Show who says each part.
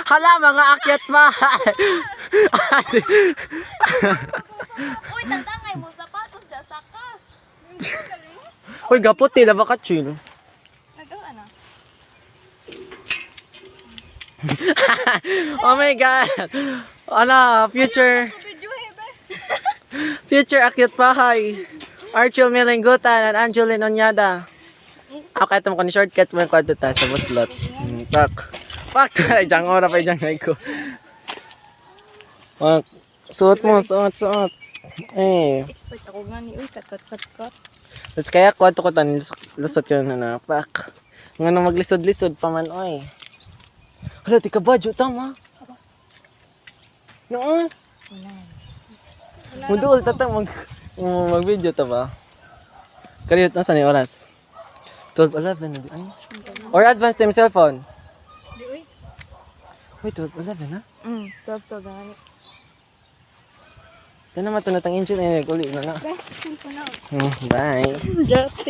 Speaker 1: Hala, mga akyat pa.
Speaker 2: Uy, tandangay mo sapatos da sakas.
Speaker 1: Uy, gapot nila baka chill.
Speaker 2: Nagawa na.
Speaker 1: Oh my God. Ala, future. Future akyat pahay. Archel Milinggutan and Angeline Onyada. Ako ito mo ni shortcut mo yung kwadto ta sa buslot. Tak. Pak. Diyan ora pa diyan ko. Pak. Suot mo, suot.
Speaker 2: Expert ako nga ni. Uy, kat.
Speaker 1: Tapos kaya kwadto ko tan lusot ko na pak. Nga nang maglisod-lisod pa man oy. Hala, tika badyo tama. Noon. Mudul tatang mag-video ta ba? Kalihot na sa ni oras. 12:11 na di ay. Or advance time cellphone.
Speaker 2: Di, uy.
Speaker 1: Wait, 12:11 na?
Speaker 2: 12 to gani.
Speaker 1: Yan naman ito natang engine ay nag-uli na na.
Speaker 2: Best, simple na.
Speaker 1: Bye.
Speaker 2: Just